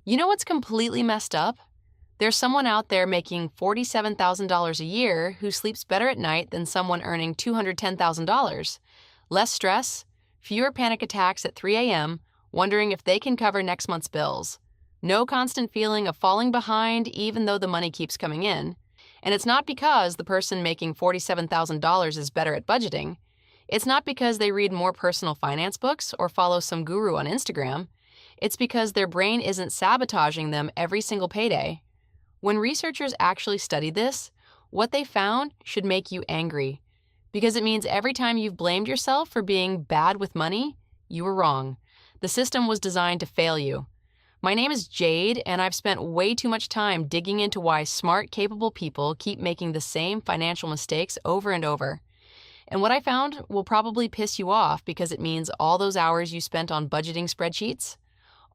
You know what's completely messed up? There's someone out there making $47,000 a year who sleeps better at night than someone earning $210,000. Less stress, fewer panic attacks at 3 a.m., wondering if they can cover next month's bills. No constant feeling of falling behind even though the money keeps coming in. And it's not because the person making $47,000 is better at budgeting. It's not because they read more personal finance books or follow some guru on Instagram. It's because their brain isn't sabotaging them every single payday. When researchers actually studied this, what they found should make you angry, because it means every time you've blamed yourself for being bad with money, you were wrong. The system was designed to fail you. My name is Jade, and I've spent way too much time digging into why smart, capable people keep making the same financial mistakes over and over. And what I found will probably piss you off because it means all those hours you spent on budgeting spreadsheets,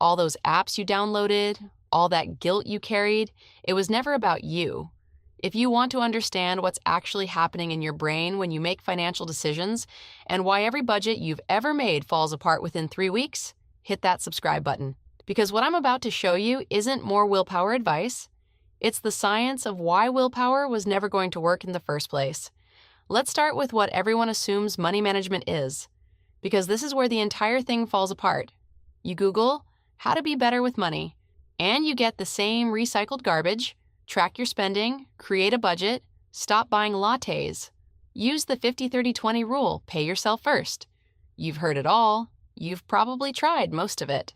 all those apps you downloaded, all that guilt you carried, it was never about you. If you want to understand what's actually happening in your brain when you make financial decisions and why every budget you've ever made falls apart within 3 weeks, hit that subscribe button. Because what I'm about to show you isn't more willpower advice. It's the science of why willpower was never going to work in the first place. Let's start with what everyone assumes money management is, because this is where the entire thing falls apart. You Google how to be better with money, and you get the same recycled garbage. Track your spending, create a budget, stop buying lattes. Use the 50-30-20 rule, pay yourself first. You've heard it all. You've probably tried most of it.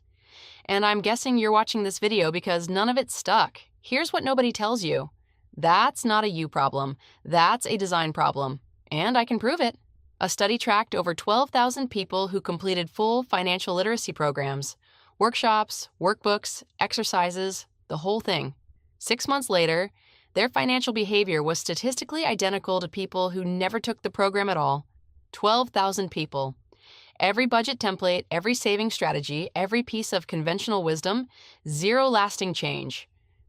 And I'm guessing you're watching this video because none of it stuck. Here's what nobody tells you. That's not a you problem. That's a design problem. And I can prove it. A study tracked over 12,000 people who completed full financial literacy programs. Workshops, workbooks, exercises, the whole thing. 6 months later, their financial behavior was statistically identical to people who never took the program at all. 12,000 people. Every budget template, every saving strategy, every piece of conventional wisdom, zero lasting change.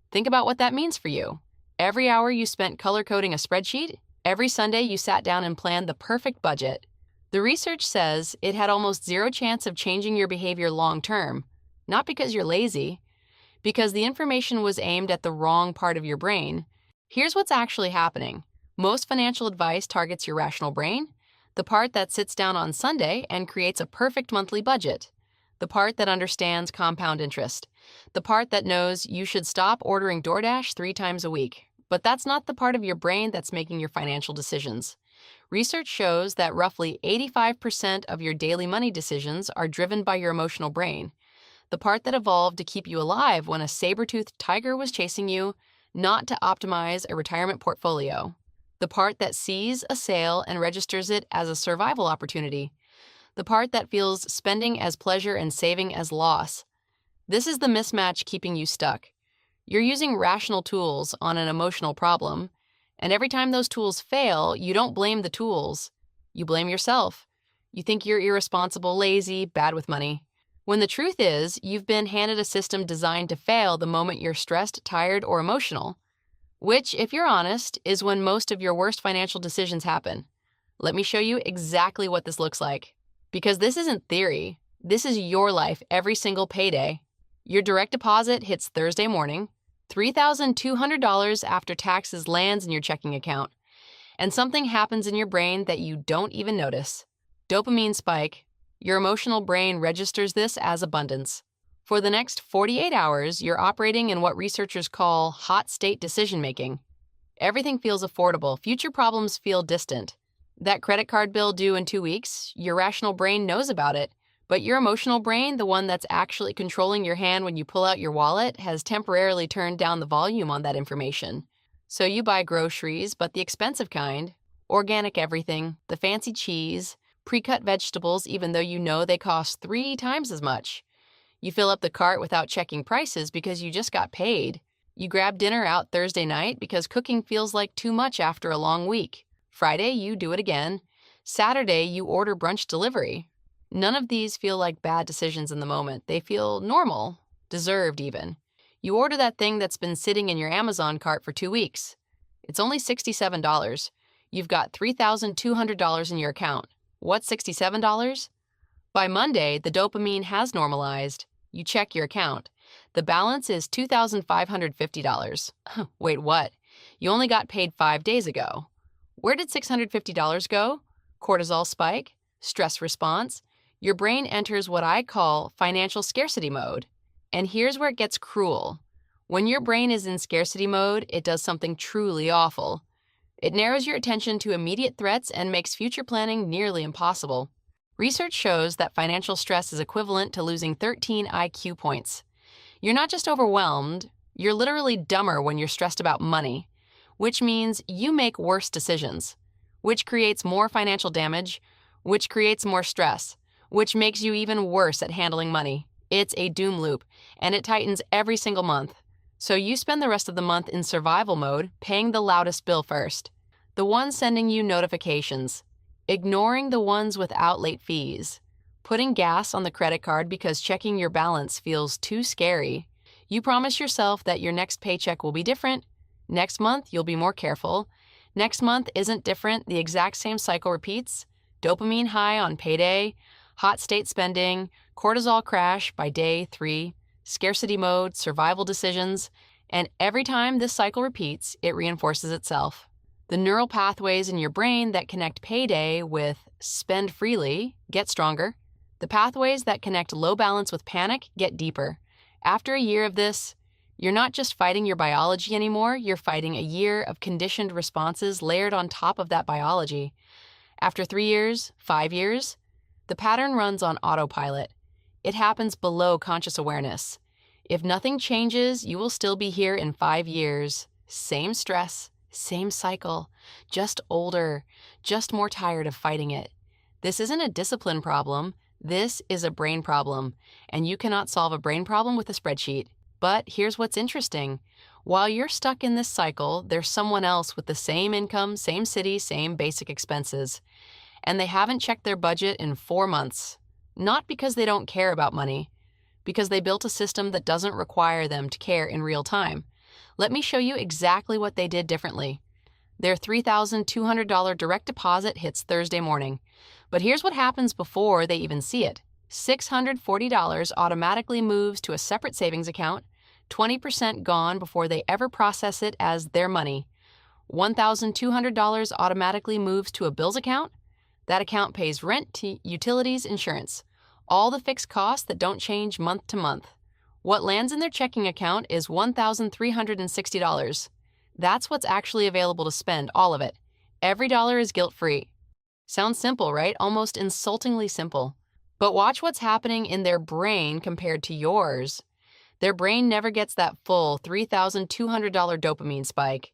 Think about what that means for you. Every hour you spent color-coding a spreadsheet, every Sunday you sat down and planned the perfect budget. The research says it had almost zero chance of changing your behavior long-term, not because you're lazy, because the information was aimed at the wrong part of your brain. Here's what's actually happening. Most financial advice targets your rational brain, the part that sits down on Sunday and creates a perfect monthly budget, the part that understands compound interest, the part that knows you should stop ordering DoorDash 3 times a week. But that's not the part of your brain that's making your financial decisions. Research shows that roughly 85% of your daily money decisions are driven by your emotional brain, the part that evolved to keep you alive when a saber-toothed tiger was chasing you, not to optimize a retirement portfolio. The part that sees a sale and registers it as a survival opportunity. The part that feels spending as pleasure and saving as loss. This is the mismatch keeping you stuck. You're using rational tools on an emotional problem, and every time those tools fail, you don't blame the tools. You blame yourself. You think you're irresponsible, lazy, bad with money. When the truth is, you've been handed a system designed to fail the moment you're stressed, tired, or emotional. Which, if you're honest, is when most of your worst financial decisions happen. Let me show you exactly what this looks like. Because this isn't theory. This is your life every single payday. Your direct deposit hits Thursday morning. $3,200 after taxes lands in your checking account. And something happens in your brain that you don't even notice. Dopamine spike. Your emotional brain registers this as abundance. For the next 48 hours, you're operating in what researchers call hot state decision-making. Everything feels affordable. Future problems feel distant. That credit card bill due in 2 weeks, your rational brain knows about it, but your emotional brain, the one that's actually controlling your hand when you pull out your wallet, has temporarily turned down the volume on that information. So you buy groceries, but the expensive kind, organic everything, the fancy cheese, pre-cut vegetables even though you know they cost 3 times as much. You fill up the cart without checking prices because you just got paid. You grab dinner out Thursday night because cooking feels like too much after a long week. Friday, you do it again. Saturday, you order brunch delivery. None of these feel like bad decisions in the moment. They feel normal, deserved even. You order that thing that's been sitting in your Amazon cart for 2 weeks. It's only $67. You've got $3,200 in your account. What's $67? By Monday, the dopamine has normalized. You check your account. The balance is $2,550. Wait, what? You only got paid 5 days ago. Where did $650 go? Cortisol spike? Stress response? Your brain enters what I call financial scarcity mode. And here's where it gets cruel. When your brain is in scarcity mode, it does something truly awful. It narrows your attention to immediate threats and makes future planning nearly impossible. Research shows that financial stress is equivalent to losing 13 IQ points. You're not just overwhelmed, you're literally dumber when you're stressed about money, which means you make worse decisions, which creates more financial damage, which creates more stress, which makes you even worse at handling money. It's a doom loop, and it tightens every single month. So you spend the rest of the month in survival mode, paying the loudest bill first, the one sending you notifications, ignoring the ones without late fees, putting gas on the credit card because checking your balance feels too scary. You promise yourself that your next paycheck will be different. Next month, you'll be more careful. Next month isn't different. The exact same cycle repeats. Dopamine high on payday, hot state spending, cortisol crash by day 3, scarcity mode, survival decisions, and every time this cycle repeats, it reinforces itself. The neural pathways in your brain that connect payday with spend freely get stronger. The pathways that connect low balance with panic get deeper. After a year of this, you're not just fighting your biology anymore, you're fighting a year of conditioned responses layered on top of that biology. After 3 years, 5 years, the pattern runs on autopilot. It happens below conscious awareness. If nothing changes, you will still be here in 5 years. Same stress, same cycle, just older, just more tired of fighting it. This isn't a discipline problem. This is a brain problem, and you cannot solve a brain problem with a spreadsheet. But here's what's interesting. While you're stuck in this cycle, there's someone else with the same income, same city, same basic expenses, and they haven't checked their budget in 4 months. Not because they don't care about money, because they built a system that doesn't require them to care in real time. Let me show you exactly what they did differently. Their $3,200 direct deposit hits Thursday morning. But here's what happens before they even see it. $640 automatically moves to a separate savings account, 20% gone before they ever process it as their money. $1,200 automatically moves to a bills account. That account pays rent, utilities, insurance, all the fixed costs that don't change month to month. What lands in their checking account is $1,360. That's what's actually available to spend, all of it. Every dollar is guilt-free. Sounds simple, right? Almost insultingly simple. But watch what's happening in their brain compared to yours. Their brain never gets that full $3,200 dopamine spike.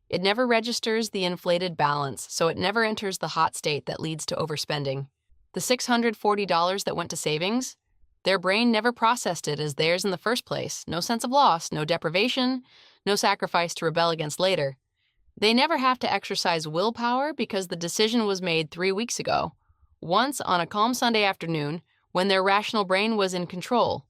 It never registers the inflated balance, so it never enters the hot state that leads to overspending. The $640 that went to savings, their brain never processed it as theirs in the first place. No sense of loss, no deprivation, no sacrifice to rebel against later. They never have to exercise willpower because the decision was made 3 weeks ago, once on a calm Sunday afternoon when their rational brain was in control.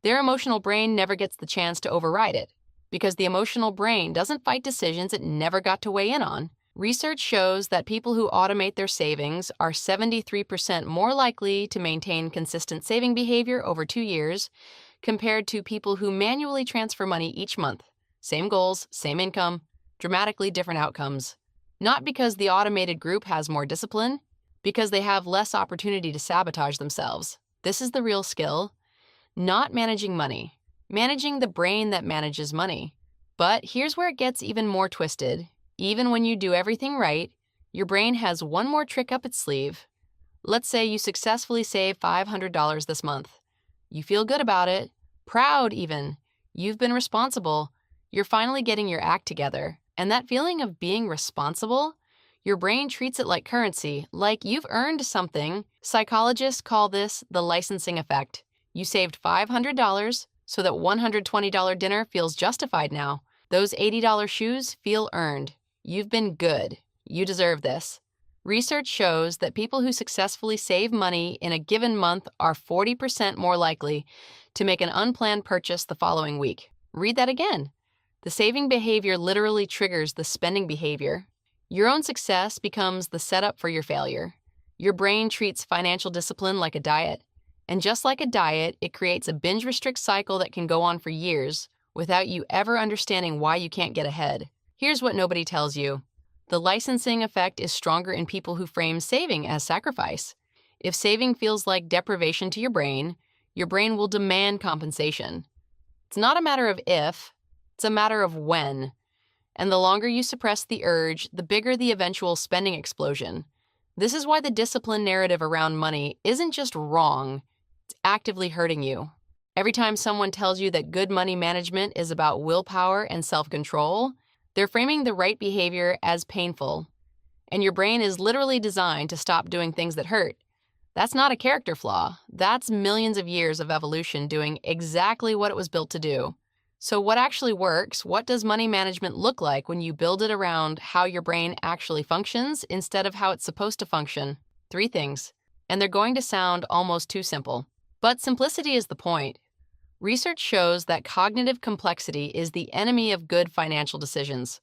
Their emotional brain never gets the chance to override it because the emotional brain doesn't fight decisions it never got to weigh in on. Research shows that people who automate their savings are 73% more likely to maintain consistent saving behavior over 2 years compared to people who manually transfer money each month. Same goals, same income, dramatically different outcomes. Not because the automated group has more discipline, because they have less opportunity to sabotage themselves. This is the real skill. Not managing money, managing the brain that manages money. But here's where it gets even more twisted. Even when you do everything right, your brain has one more trick up its sleeve. Let's say you successfully save $500 this month. You feel good about it, proud even. You've been responsible. You're finally getting your act together. And that feeling of being responsible, your brain treats it like currency, like you've earned something. Psychologists call this the licensing effect. You saved $500, so that $120 dinner feels justified now. Those $80 shoes feel earned. You've been good. You deserve this. Research shows that people who successfully save money in a given month are 40% more likely to make an unplanned purchase the following week. Read that again. The saving behavior literally triggers the spending behavior. Your own success becomes the setup for your failure. Your brain treats financial discipline like a diet. And just like a diet, it creates a binge-restrict cycle that can go on for years without you ever understanding why you can't get ahead. Here's what nobody tells you. The licensing effect is stronger in people who frame saving as sacrifice. If saving feels like deprivation to your brain will demand compensation. It's not a matter of if, it's a matter of when. And the longer you suppress the urge, the bigger the eventual spending explosion. This is why the discipline narrative around money isn't just wrong, it's actively hurting you. Every time someone tells you that good money management is about willpower and self-control, they're framing the right behavior as painful. And your brain is literally designed to stop doing things that hurt. That's not a character flaw. That's millions of years of evolution doing exactly what it was built to do. So what actually works? What does money management look like when you build it around how your brain actually functions instead of how it's supposed to function? 3 things. And they're going to sound almost too simple. But simplicity is the point. Research shows that cognitive complexity is the enemy of good financial decisions.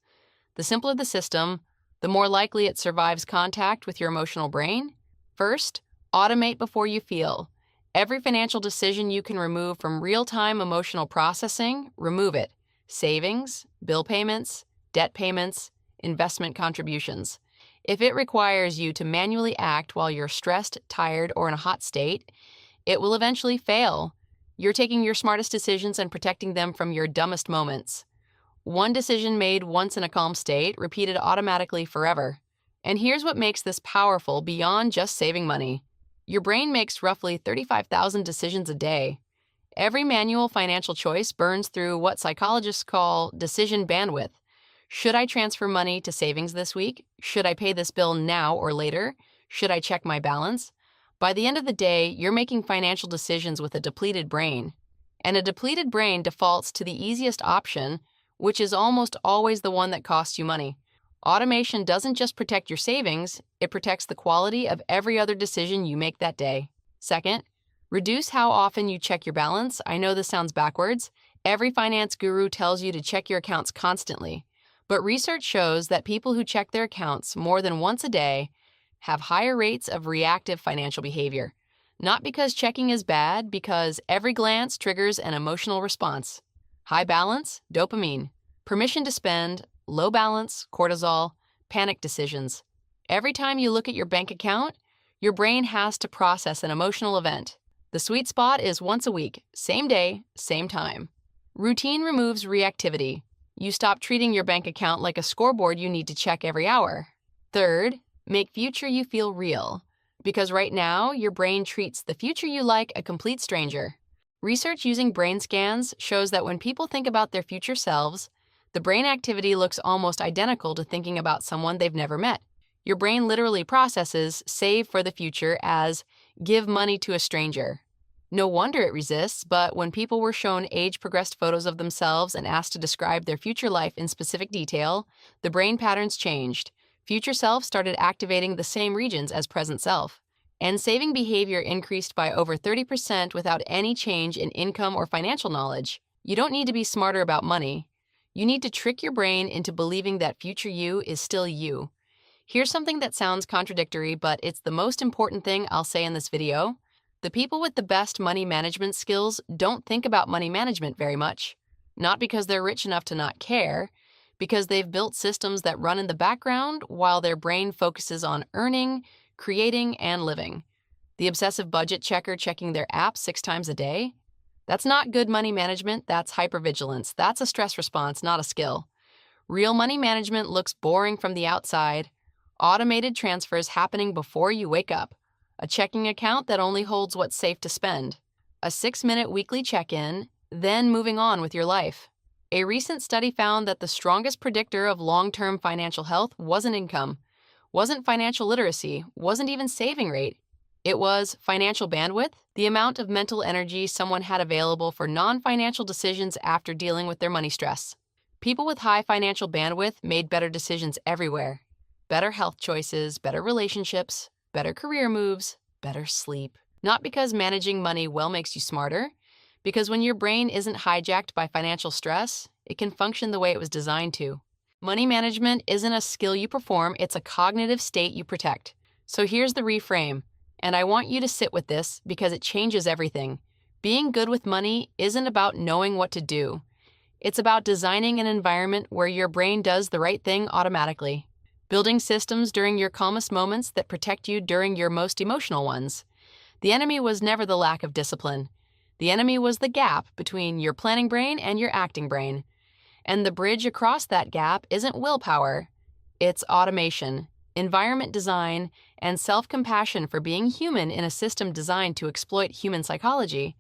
The simpler the system, the more likely it survives contact with your emotional brain. First, automate before you feel. Every financial decision you can remove from real-time emotional processing, remove it. Savings, bill payments, debt payments, investment contributions. If it requires you to manually act while you're stressed, tired, or in a hot state, it will eventually fail. You're taking your smartest decisions and protecting them from your dumbest moments. One decision made once in a calm state, repeated automatically forever. And here's what makes this powerful beyond just saving money. Your brain makes roughly 35,000 decisions a day. Every manual financial choice burns through what psychologists call decision bandwidth. Should I transfer money to savings this week? Should I pay this bill now or later? Should I check my balance? By the end of the day, you're making financial decisions with a depleted brain. And a depleted brain defaults to the easiest option, which is almost always the one that costs you money. Automation doesn't just protect your savings, it protects the quality of every other decision you make that day. Second, reduce how often you check your balance. I know this sounds backwards. Every finance guru tells you to check your accounts constantly. But research shows that people who check their accounts more than once a day have higher rates of reactive financial behavior. Not because checking is bad, because every glance triggers an emotional response. High balance, dopamine. Permission to spend, low balance, cortisol, panic decisions. Every time you look at your bank account, your brain has to process an emotional event. The sweet spot is once a week, same day, same time. Routine removes reactivity. You stop treating your bank account like a scoreboard you need to check every hour. Third, make future you feel real. Because right now, your brain treats the future you like a complete stranger. Research using brain scans shows that when people think about their future selves, the brain activity looks almost identical to thinking about someone they've never met. Your brain literally processes save for the future as give money to a stranger. No wonder it resists, but when people were shown age-progressed photos of themselves and asked to describe their future life in specific detail, the brain patterns changed. Future self started activating the same regions as present self. And saving behavior increased by over 30% without any change in income or financial knowledge. You don't need to be smarter about money. You need to trick your brain into believing that future you is still you. Here's something that sounds contradictory, but it's the most important thing I'll say in this video. The people with the best money management skills don't think about money management very much. Not because they're rich enough to not care, because they've built systems that run in the background while their brain focuses on earning, creating, and living. The obsessive budget checker checking their app 6 times a day? That's not good money management, that's hypervigilance. That's a stress response, not a skill. Real money management looks boring from the outside. Automated transfers happening before you wake up. A checking account that only holds what's safe to spend. A 6-minute weekly check-in, then moving on with your life. A recent study found that the strongest predictor of long-term financial health wasn't income, wasn't financial literacy, wasn't even saving rate. It was financial bandwidth, the amount of mental energy someone had available for non-financial decisions after dealing with their money stress. People with high financial bandwidth made better decisions everywhere. Better health choices, better relationships, better career moves, better sleep. Not because managing money well makes you smarter, because when your brain isn't hijacked by financial stress, it can function the way it was designed to. Money management isn't a skill you perform, it's a cognitive state you protect. So here's the reframe. And I want you to sit with this because it changes everything. Being good with money isn't about knowing what to do. It's about designing an environment where your brain does the right thing automatically. Building systems during your calmest moments that protect you during your most emotional ones. The enemy was never the lack of discipline. The enemy was the gap between your planning brain and your acting brain. And the bridge across that gap isn't willpower. It's automation, environment design, and self-compassion for being human in a system designed to exploit human psychology.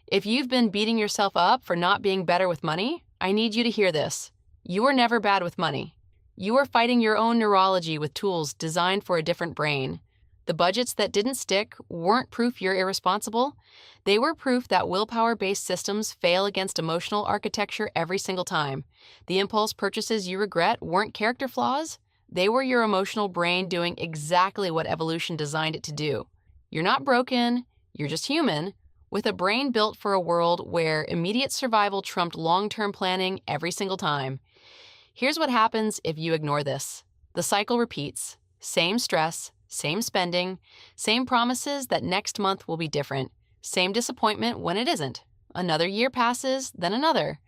If you've been beating yourself up for not being better with money, I need you to hear this. You were never bad with money. You are fighting your own neurology with tools designed for a different brain. The budgets that didn't stick weren't proof you're irresponsible. They were proof that willpower-based systems fail against emotional architecture every single time. The impulse purchases you regret weren't character flaws. They were your emotional brain doing exactly what evolution designed it to do. You're not broken, you're just human, with a brain built for a world where immediate survival trumped long-term planning every single time. Here's what happens if you ignore this. The cycle repeats. Same stress, same spending, same promises that next month will be different, same disappointment when it isn't. Another year passes, then another.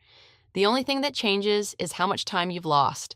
The only thing that changes is how much time you've lost.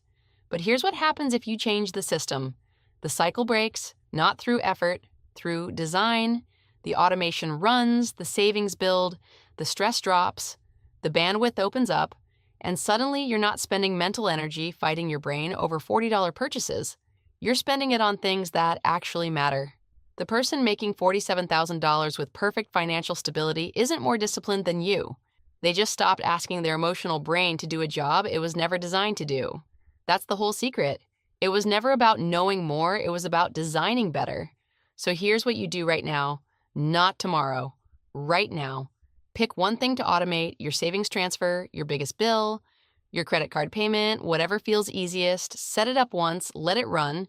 But here's what happens if you change the system. The cycle breaks, not through effort, through design. The automation runs, the savings build, the stress drops, the bandwidth opens up, and suddenly you're not spending mental energy fighting your brain over $40 purchases. You're spending it on things that actually matter. The person making $47,000 with perfect financial stability isn't more disciplined than you. They just stopped asking their emotional brain to do a job it was never designed to do. That's the whole secret. It was never about knowing more, it was about designing better. So here's what you do right now, not tomorrow, right now. Pick one thing to automate: your savings transfer, your biggest bill, your credit card payment, whatever feels easiest. Set it up once, let it run.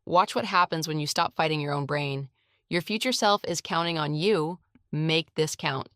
Watch what happens when you stop fighting your own brain. Your future self is counting on you. Make this count.